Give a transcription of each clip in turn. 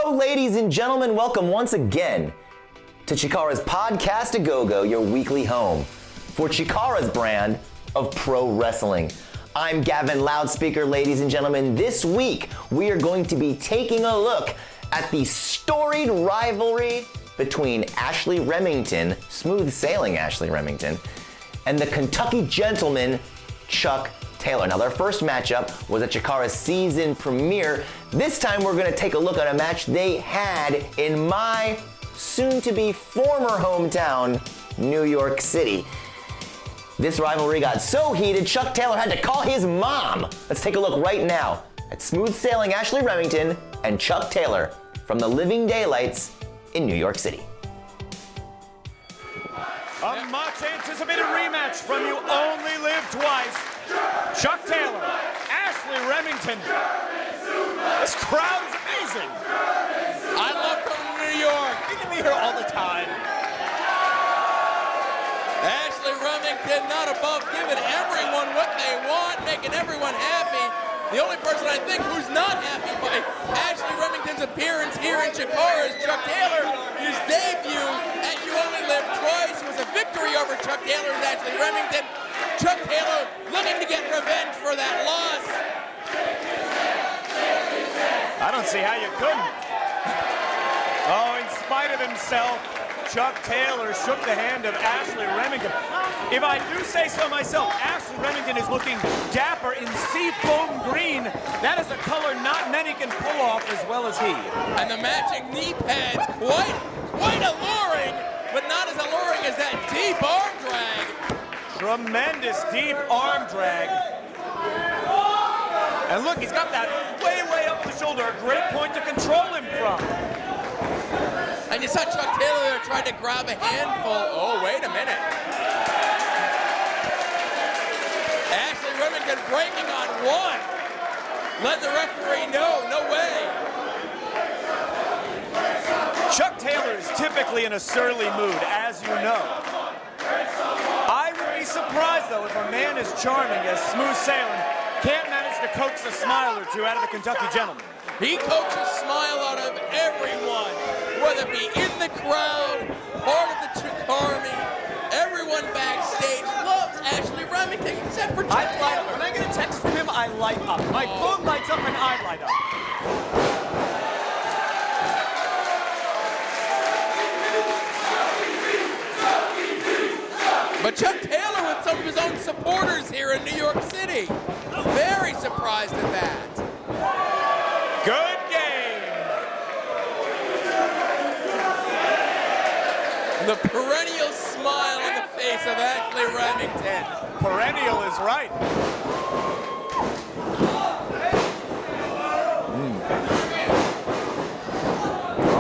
Hello, ladies and gentlemen. Welcome once again to CHIKARA's Podcast-A-Go-Go, your weekly home for CHIKARA's brand of pro wrestling. I'm Gavin Loudspeaker, ladies and gentlemen. This week, we are going to be taking a look at the storied rivalry between Ashley Remington, smooth sailing Ashley Remington, and the Kentucky gentleman, Chuck Taylor. Now, their first matchup was at CHIKARA's season premiere. This time, we're going to take a look at a match they had in my soon-to-be former hometown, New York City. This rivalry got so heated, Chuck Taylor had to call his mom. Let's take a look right now at smooth sailing Ashley Remington and Chuck Taylor from the Living Daylights in New York City. A much anticipated rematch from You Only Live Twice. Chuck Taylor, Ashley Remington. This crowd is amazing. I love coming to New York. You can be here all the time. Ashley Remington not above giving everyone what they want, making everyone happy. The only person I think who's not happy by Ashley Remington's appearance here in CHIKARA is Chuck Taylor. His debut at You Only Live Twice was a victory over Chuck Taylor and Ashley Remington. Chuck Taylor looking to get revenge for that loss. I don't see how you couldn't. Oh, in spite of himself, Chuck Taylor shook the hand of Ashley Remington. If I do say so myself, Ashley Remington is looking dapper in seafoam green. That is a color not many can pull off as well as he. And the matching knee pads, quite alluring, but not as alluring as that deep arm drag. Tremendous deep arm drag. And look, he's got that way up the shoulder, a great point to control him from. And you saw Chuck Taylor there trying to grab a handful. Oh, wait a minute. Ashley Remington breaking on one. Let the referee know, no way. Chuck Taylor is typically in a surly mood, as you know. I would be surprised, though, if a man as charming as Smooth Sailin can't manage to coax a smile or two out of the Kentucky gentleman. He coaxes a smile out of everyone, whether it be in the crowd, part of the CHIKARA, everyone backstage loves Ashley Remington, except for Chuck Taylor. When I get a text from him, I light up. My phone lights up and I light up. But Chuck Taylor with some of his own supporters here in New York City. Very surprised at that. Good game. The perennial smile on the face of Ashley Remington. Perennial is right.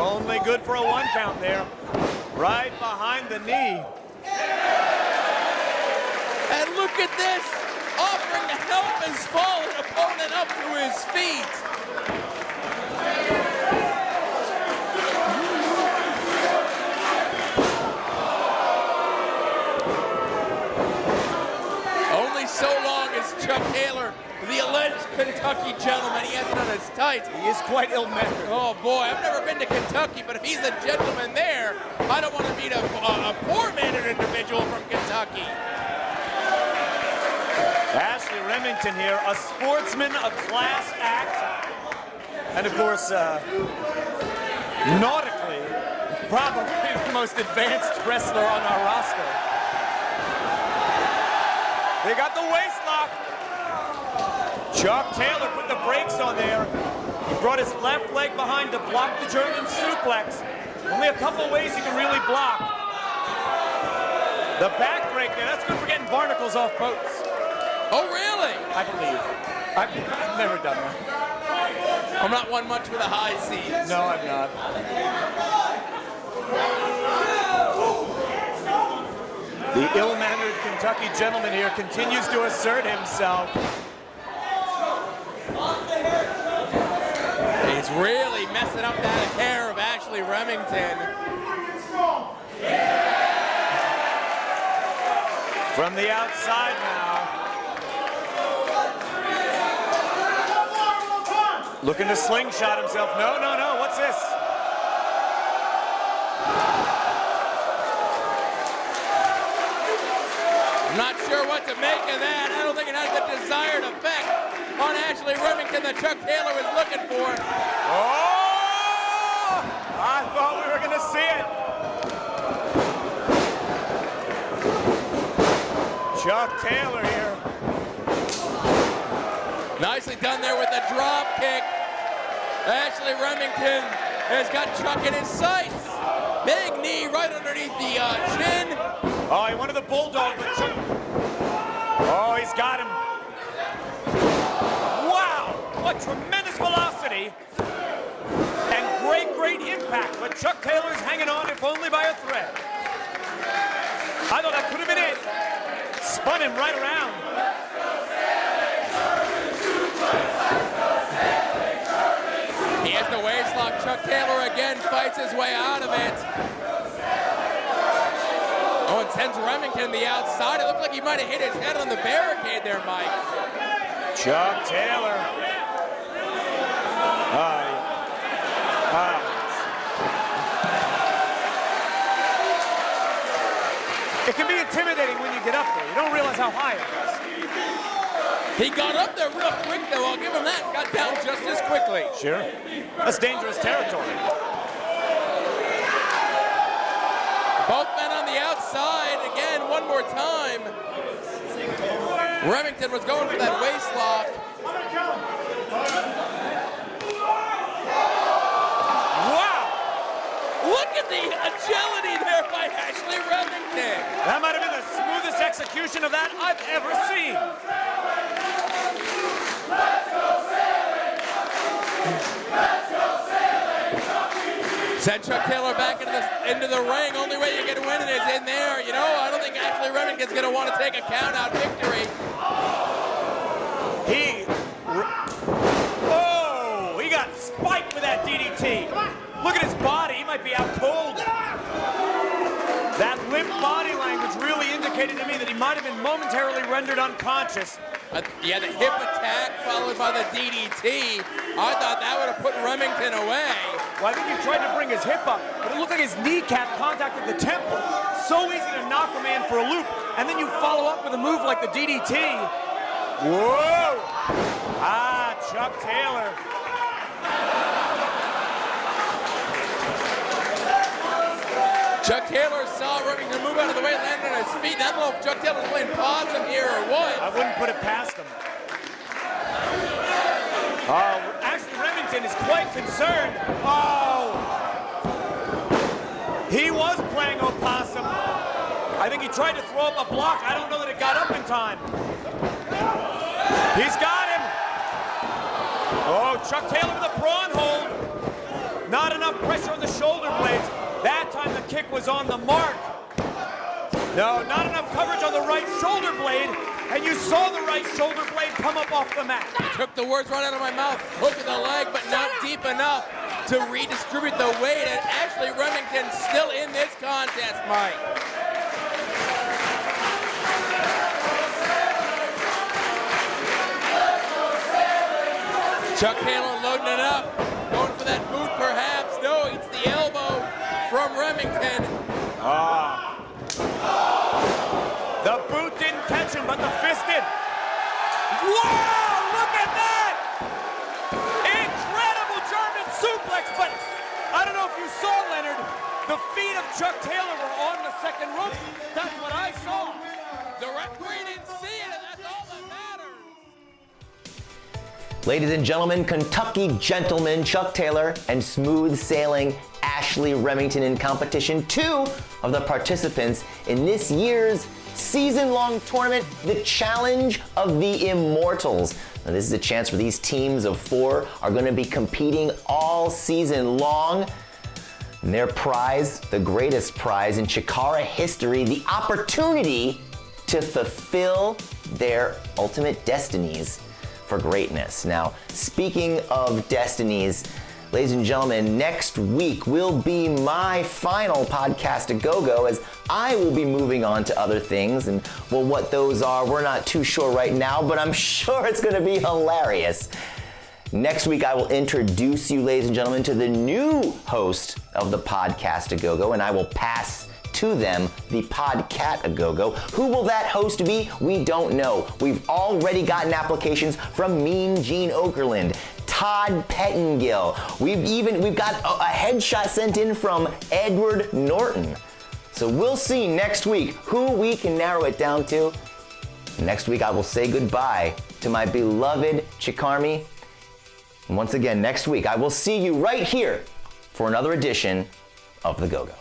Only good for a one count there. Right behind the knee. And look at this, offering to help his fallen opponent up to his feet. Only so long as Chuck Taylor, the alleged Kentucky gentleman, he has it on his tights. He is quite ill-mannered. Oh boy, I've never been to Kentucky, but if he's a gentleman there, I don't want to meet a poor-mannered individual from Kentucky. Ashley Remington here, a sportsman, a class act, and of course, nautically, probably the most advanced wrestler on our roster. They got the waist lock. Chuck Taylor put the brakes on there. He brought his left leg behind to block the German suplex. Only a couple ways you can really block. The back break there, that's good for getting barnacles off boats. Oh, really? I believe. I've never done that. I'm not one much with the high seas. No, I'm not. The ill-mannered Kentucky gentleman here continues to assert himself. He's really messing up that hair of Ashley Remington. From the outside now. Looking to slingshot himself. No. Texas. I'm not sure what to make of that. I don't think it has the desired effect on Ashley Remington that Chuck Taylor was looking for. Oh! I thought we were going to see it. Chuck Taylor here. Nicely done there with the drop kick. Ashley Remington has got Chuck in his sights. Big knee right underneath the chin. Oh, he wanted the bulldog, but Chuck. Oh, he's got him. Wow, what tremendous velocity and great impact. But Chuck Taylor's hanging on, if only by a thread. I thought that could have been it. Spun him right around. He has the waist lock. Chuck Taylor again fights his way out of it. Oh, and sends Remington the outside. It looked like he might have hit his head on the barricade there, Mike. Chuck Taylor. It can be intimidating when you get up there. You don't realize how high it is. He got up there real quick, though. I'll give him that. Got down just as quickly. Sure. That's dangerous territory. Both men on the outside. Again, one more time. Remington was going for that waist lock. Wow! Look at the agility there by Ashley Remington. That might have been the smoothest execution of that I've ever seen. Send Chuck Taylor back into the ring. Only way you can win it is in there. You know, I don't think Ashley Remington's going to want to take a count-out victory. He got spiked with that DDT. Look at his body. He might be out cold. That limp body language really indicated to me that he might have been momentarily rendered unconscious. Yeah, the hip attack followed by the DDT. I thought that would have put Remington away. Well, I think he tried to bring his hip up, but it looked like his kneecap contacted the temple. So easy to knock a man for a loop, and then you follow up with a move like the DDT. Whoa! Chuck Taylor. Chuck Taylor saw Remington move out of the way, landed on his feet. I don't know if Chuck Taylor's playing possum here or what. I wouldn't put it past him. Ashley Remington is quite concerned. He was playing opossum. I think he tried to throw up a block. I don't know that it got up in time. He's got him. Oh, Chuck Taylor with a prawn hold. Not enough pressure on the shoulder blades. That time the kick was on the mark. No, not enough coverage on the right shoulder blade, and you saw the right shoulder blade come up off the mat. Took the words right out of my mouth. Hook in the leg, but not deep enough to redistribute the weight, and Ashley Remington still in this contest, Mike. Chuck Taylor loading it up, going for that boot perhaps. No, it's the elbow from Remington. The boot didn't catch him, but the fist did. Wow, look at that! Incredible German suplex, but I don't know if you saw, Leonard, the feet of Chuck Taylor were on the second rope. That's what I saw. The referee didn't see it, and that's all that matters. Ladies and gentlemen, Kentucky gentleman Chuck Taylor and smooth sailing Ashley Remington in competition. Two of the participants in this year's season-long tournament, the Challenge of the Immortals. Now, this is a chance for these teams of four are going to be competing all season long. And their prize, the greatest prize in CHIKARA history, the opportunity to fulfill their ultimate destinies for greatness. Now, speaking of destinies, ladies and gentlemen, next week will be my final Podcast-A-Go-Go, as I will be moving on to other things. And well, what those are, we're not too sure right now, but I'm sure it's going to be hilarious. Next week, I will introduce you, ladies and gentlemen, to the new host of the Podcast-A-Go-Go, and I will pass to them the Podcat-A-Go-Go. Who will that host be? We don't know. We've already gotten applications from Mean Gene Okerlund, Todd Pettengill. We've got a headshot sent in from Edward Norton. So we'll see next week who we can narrow it down to. Next week, I will say goodbye to my beloved Chikarmi. And once again, next week, I will see you right here for another edition of The Go-Go.